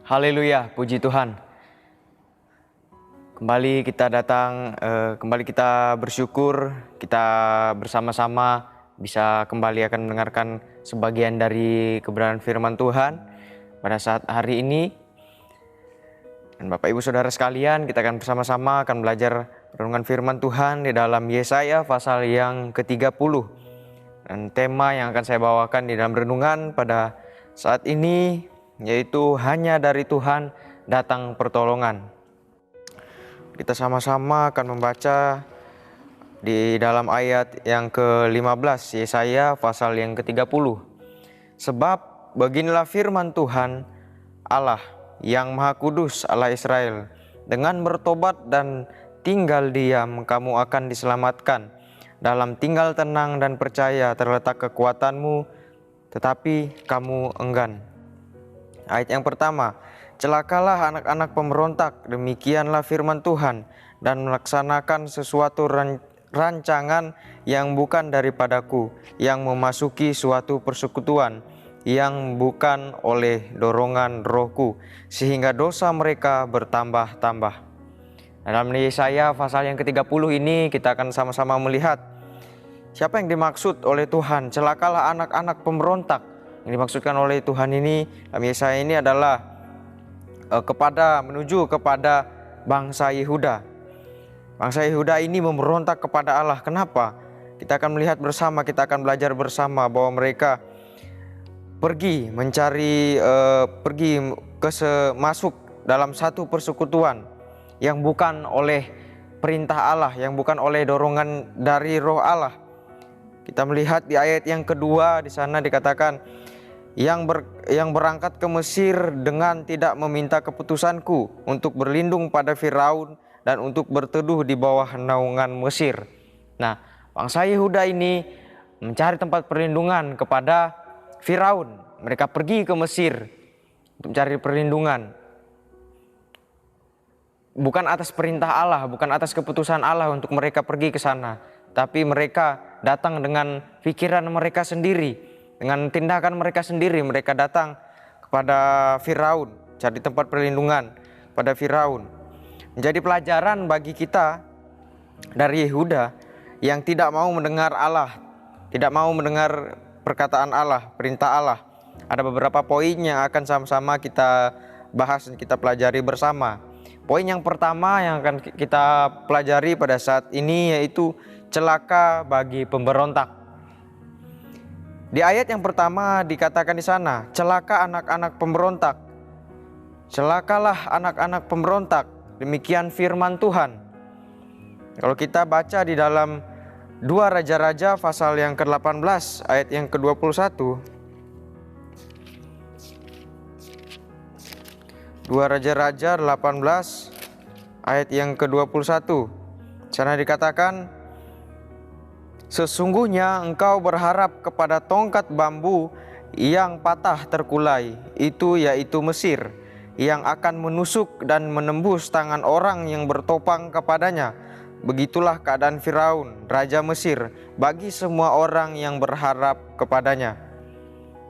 Haleluya, puji Tuhan. Kembali kita datang, kembali kita bersyukur, kita bersama-sama bisa kembali akan mendengarkan sebagian dari kebenaran firman Tuhan pada saat hari ini. Dan Bapak Ibu Saudara sekalian, kita akan bersama-sama akan belajar renungan firman Tuhan di dalam Yesaya pasal yang ke-30. Dan tema yang akan saya bawakan di dalam renungan pada saat ini yaitu hanya dari Tuhan datang pertolongan. Kita sama-sama akan membaca di dalam ayat yang ke-15 Yesaya pasal yang ke-30. Sebab beginilah firman Tuhan Allah yang Maha Kudus, Allah Israel, dengan bertobat dan tinggal diam kamu akan diselamatkan. Dalam tinggal tenang dan percaya terletak kekuatanmu, tetapi kamu enggan. Ayat yang pertama, celakalah anak-anak pemberontak, demikianlah firman Tuhan, dan melaksanakan sesuatu rancangan yang bukan daripadaku, yang memasuki suatu persekutuan yang bukan oleh dorongan rohku, sehingga dosa mereka bertambah-tambah. Dalam Yesaya pasal yang ke-30 ini kita akan sama-sama melihat siapa yang dimaksud oleh Tuhan. Celakalah anak-anak pemberontak. Yang dimaksudkan oleh Tuhan ini dalam Yesaya ini adalah menuju kepada bangsa Yehuda. Bangsa Yehuda ini memberontak kepada Allah. Kenapa? Kita akan melihat bersama, kita akan belajar bersama bahwa mereka masuk dalam satu persekutuan yang bukan oleh perintah Allah, yang bukan oleh dorongan dari Roh Allah. Kita melihat di ayat yang kedua di sana dikatakan yang berangkat ke Mesir dengan tidak meminta keputusanku untuk berlindung pada Firaun dan untuk berteduh di bawah naungan Mesir. Nah, bangsa Yehuda ini mencari tempat perlindungan kepada Firaun. Mereka pergi ke Mesir untuk mencari perlindungan. Bukan atas perintah Allah, bukan atas keputusan Allah untuk mereka pergi ke sana, tapi mereka datang dengan pikiran mereka sendiri. Dengan tindakan mereka sendiri, mereka datang kepada Firaun, cari tempat perlindungan pada Firaun. Menjadi pelajaran bagi kita dari Yehuda yang tidak mau mendengar Allah, tidak mau mendengar perkataan Allah, perintah Allah. Ada beberapa poin yang akan sama-sama kita bahas dan kita pelajari bersama. Poin yang pertama yang akan kita pelajari pada saat ini yaitu celaka bagi pemberontak. Di ayat yang pertama dikatakan di sana, celaka anak-anak pemberontak. Celakalah anak-anak pemberontak, demikian firman Tuhan. Kalau kita baca di dalam 2 Raja-Raja pasal yang ke-18 ayat yang ke-21. 2 Raja-Raja 18 ayat yang ke-21. Sana dikatakan, sesungguhnya engkau berharap kepada tongkat bambu yang patah terkulai, itu yaitu Mesir, yang akan menusuk dan menembus tangan orang yang bertopang kepadanya. Begitulah keadaan Firaun, raja Mesir, bagi semua orang yang berharap kepadanya.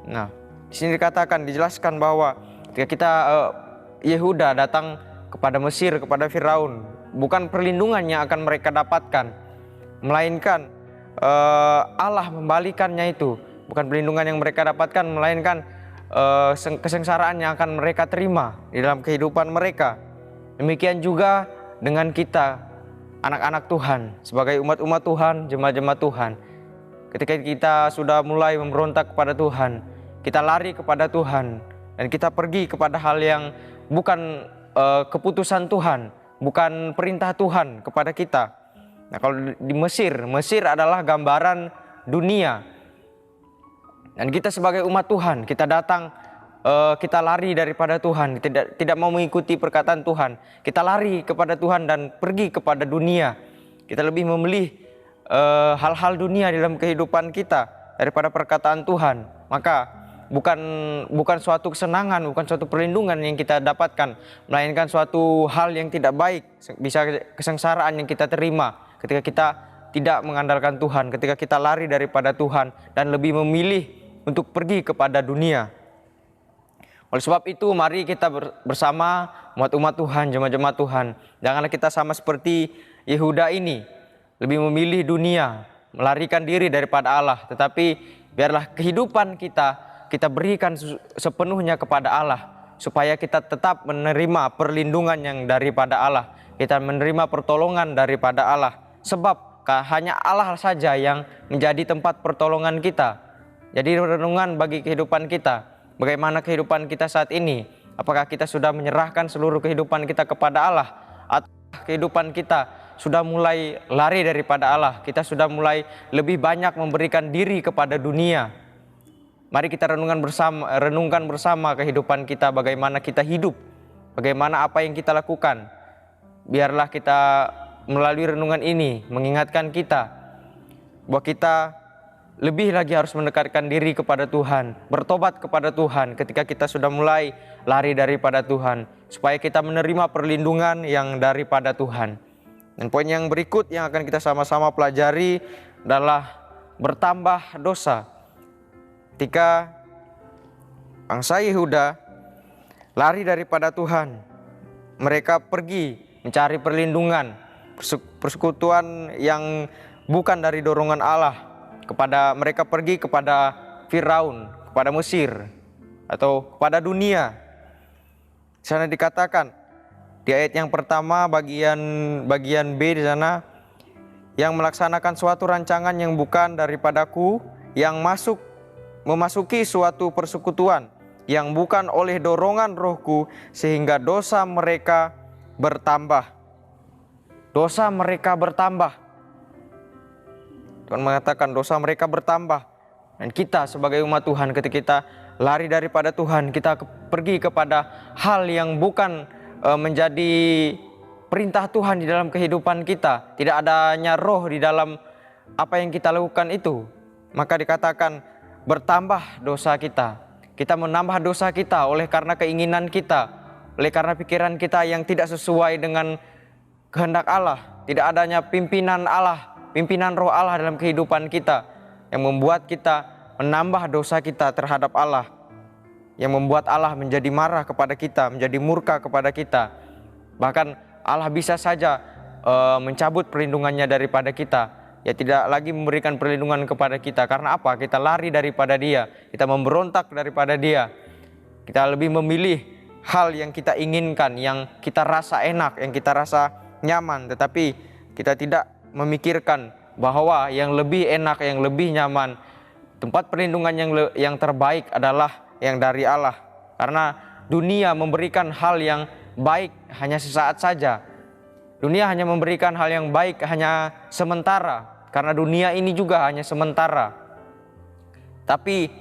Nah, di sini dijelaskan bahwa ketika Yehuda datang kepada Mesir, kepada Firaun, bukan perlindungan yang akan mereka dapatkan, melainkan Allah membalikannya itu. Bukan perlindungan yang mereka dapatkan, melainkan kesengsaraan yang akan mereka terima di dalam kehidupan mereka. Demikian juga dengan kita, anak-anak Tuhan, sebagai umat-umat Tuhan, jemaat-jemaat Tuhan. Ketika kita sudah mulai memberontak kepada Tuhan, kita lari kepada Tuhan, dan kita pergi kepada hal yang bukan keputusan Tuhan, bukan perintah Tuhan kepada kita. Nah, kalau di Mesir adalah gambaran dunia. Dan kita sebagai umat Tuhan, kita datang, kita lari daripada Tuhan, tidak mau mengikuti perkataan Tuhan. Kita lari kepada Tuhan dan pergi kepada dunia. Kita lebih memilih hal-hal dunia dalam kehidupan kita daripada perkataan Tuhan. Maka bukan suatu kesenangan, bukan suatu perlindungan yang kita dapatkan, melainkan suatu hal yang tidak baik, bisa kesengsaraan yang kita terima ketika kita tidak mengandalkan Tuhan, ketika kita lari daripada Tuhan dan lebih memilih untuk pergi kepada dunia. Oleh sebab itu mari kita bersama umat-umat Tuhan, jemaat-jemaat Tuhan, janganlah kita sama seperti Yehuda ini, lebih memilih dunia, melarikan diri daripada Allah. Tetapi biarlah kehidupan kita berikan sepenuhnya kepada Allah, supaya kita tetap menerima perlindungan yang daripada Allah, kita menerima pertolongan daripada Allah. Sebab hanya Allah saja yang menjadi tempat pertolongan kita. Jadi renungan bagi kehidupan kita. Bagaimana kehidupan kita saat ini? Apakah kita sudah menyerahkan seluruh kehidupan kita kepada Allah? Atau kehidupan kita sudah mulai lari daripada Allah? Kita sudah mulai lebih banyak memberikan diri kepada dunia. Mari kita renungkan bersama kehidupan kita, bagaimana kita hidup, bagaimana apa yang kita lakukan. Biarlah kita melalui renungan ini mengingatkan kita bahwa kita lebih lagi harus mendekatkan diri kepada Tuhan, bertobat kepada Tuhan ketika kita sudah mulai lari daripada Tuhan, supaya kita menerima perlindungan yang daripada Tuhan. Dan poin yang berikut yang akan kita sama-sama pelajari adalah bertambah dosa. Ketika bangsa Yehuda lari daripada Tuhan, mereka pergi mencari perlindungan, persekutuan yang bukan dari dorongan Allah. Mereka pergi kepada Firaun, kepada Mesir, atau kepada dunia. Di sana dikatakan di ayat yang pertama bagian B di sana, yang melaksanakan suatu rancangan yang bukan daripadaku, yang memasuki suatu persekutuan yang bukan oleh dorongan rohku, sehingga dosa mereka bertambah. Dosa mereka bertambah. Tuhan mengatakan dosa mereka bertambah. Dan kita sebagai umat Tuhan, ketika kita lari daripada Tuhan, kita pergi kepada hal yang bukan menjadi perintah Tuhan di dalam kehidupan kita, tidak adanya roh di dalam apa yang kita lakukan itu, maka dikatakan bertambah dosa kita. Kita menambah dosa kita oleh karena keinginan kita, oleh karena pikiran kita yang tidak sesuai dengan kehendak Allah. Tidak adanya pimpinan Allah, pimpinan roh Allah dalam kehidupan kita, yang membuat kita menambah dosa kita terhadap Allah, yang membuat Allah menjadi marah kepada kita, menjadi murka kepada kita. Bahkan Allah bisa saja mencabut perlindungannya daripada kita, ya tidak lagi memberikan perlindungan kepada kita. Karena apa? Kita lari daripada Dia, kita memberontak daripada Dia. Kita lebih memilih hal yang kita inginkan, yang kita rasa enak, yang kita rasa nyaman, tetapi kita tidak memikirkan bahwa yang lebih enak, yang lebih nyaman, tempat perlindungan yang terbaik adalah yang dari Allah. Karena dunia memberikan hal yang baik hanya sesaat saja. Dunia hanya memberikan hal yang baik hanya sementara, karena dunia ini juga hanya sementara. Tapi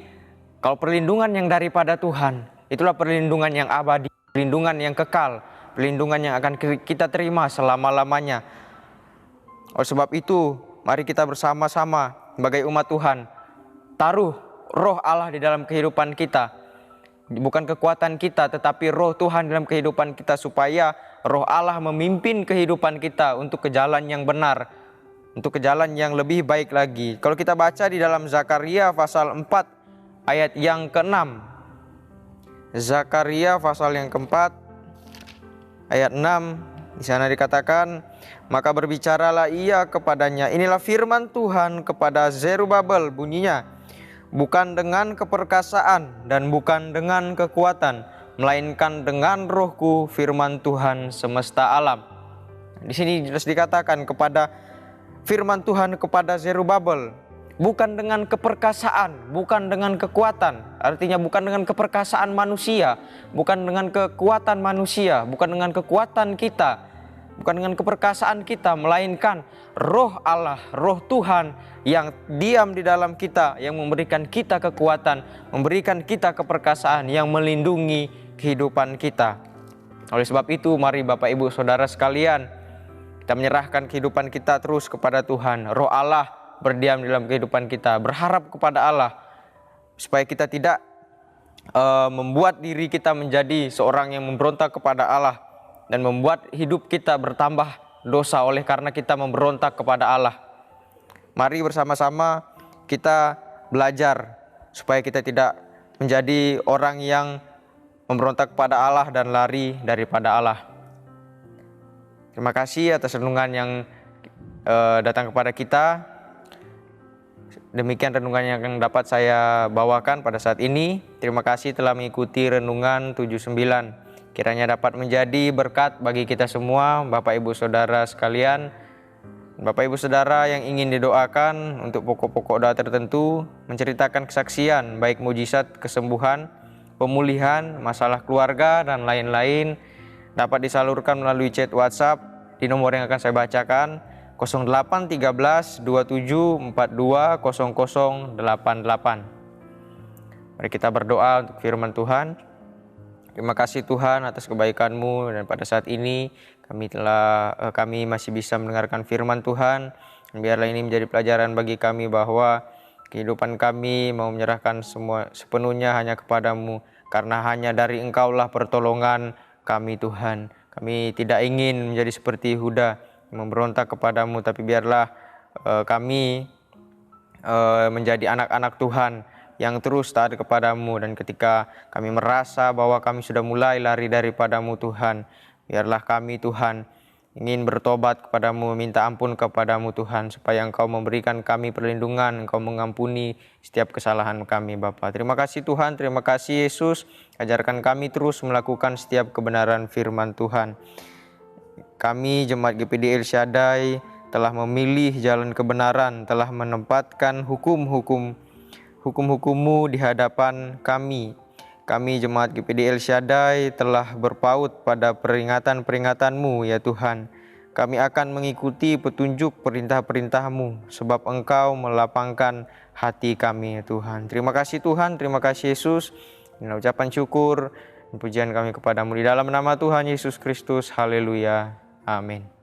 kalau perlindungan yang daripada Tuhan, itulah perlindungan yang abadi, perlindungan yang kekal, perlindungan yang akan kita terima selama-lamanya. Oleh sebab itu, mari kita bersama-sama sebagai umat Tuhan, taruh roh Allah di dalam kehidupan kita. Bukan kekuatan kita, tetapi roh Tuhan dalam kehidupan kita, supaya roh Allah memimpin kehidupan kita untuk ke jalan yang benar, untuk ke jalan yang lebih baik lagi. Kalau kita baca di dalam Zakaria pasal 4 ayat yang ke-6. Zakaria pasal yang keempat ayat 6. Di sana dikatakan, maka berbicaralah ia kepadanya, inilah firman Tuhan kepada Zerubabel, bunyinya, bukan dengan keperkasaan dan bukan dengan kekuatan, melainkan dengan rohku, firman Tuhan semesta alam. Di sini jelas dikatakan kepada firman Tuhan kepada Zerubabel, bukan dengan keperkasaan, bukan dengan kekuatan. Artinya bukan dengan keperkasaan manusia, bukan dengan kekuatan manusia, bukan dengan kekuatan kita, bukan dengan keperkasaan kita, melainkan roh Allah, roh Tuhan yang diam di dalam kita, yang memberikan kita kekuatan, memberikan kita keperkasaan, yang melindungi kehidupan kita. Oleh sebab itu, mari Bapak Ibu Saudara sekalian, kita menyerahkan kehidupan kita terus kepada Tuhan. Roh Allah berdiam dalam kehidupan kita, berharap kepada Allah, supaya kita tidak membuat diri kita menjadi seorang yang memberontak kepada Allah, dan membuat hidup kita bertambah dosa oleh karena kita memberontak kepada Allah. Mari bersama-sama kita belajar supaya kita tidak menjadi orang yang memberontak kepada Allah dan lari daripada Allah. Terima kasih atas renungan yang datang kepada kita. Demikian renungan yang dapat saya bawakan pada saat ini. Terima kasih telah mengikuti renungan 79. Kiranya dapat menjadi berkat bagi kita semua, Bapak Ibu Saudara sekalian. Bapak Ibu Saudara yang ingin didoakan untuk pokok-pokok doa tertentu, menceritakan kesaksian baik mujizat kesembuhan, pemulihan, masalah keluarga, dan lain-lain, dapat disalurkan melalui chat WhatsApp di nomor yang akan saya bacakan, 0813 27 42 0088. Mari kita berdoa untuk firman Tuhan. Terima kasih Tuhan atas kebaikan-Mu, dan pada saat ini kami masih bisa mendengarkan firman Tuhan. Biarlah ini menjadi pelajaran bagi kami bahwa kehidupan kami mau menyerahkan semua sepenuhnya hanya kepada-Mu, karena hanya dari Engkau-lah pertolongan kami Tuhan. Kami tidak ingin menjadi seperti Yehuda memberontak kepadamu, tapi biarlah kami menjadi anak-anak Tuhan yang terus taat kepadamu. Dan ketika kami merasa bahwa kami sudah mulai lari daripadamu Tuhan, biarlah kami Tuhan ingin bertobat kepadamu, minta ampun kepadamu Tuhan, supaya Engkau memberikan kami perlindungan, Engkau mengampuni setiap kesalahan kami Bapa. Terima kasih Tuhan, terima kasih Yesus, ajarkan kami terus melakukan setiap kebenaran firman Tuhan. Kami Jemaat GPD El Shaddai telah memilih jalan kebenaran, telah menempatkan hukum-Mu di hadapan kami. Kami Jemaat GPD El Shaddai telah berpaut pada peringatan-peringatan-Mu ya Tuhan. Kami akan mengikuti petunjuk perintah-perintah-Mu, sebab Engkau melapangkan hati kami ya Tuhan. Terima kasih Tuhan, terima kasih Yesus. Dengan ucapan syukur dan pujian kami kepadamu di dalam nama Tuhan Yesus Kristus. Haleluya. Amin.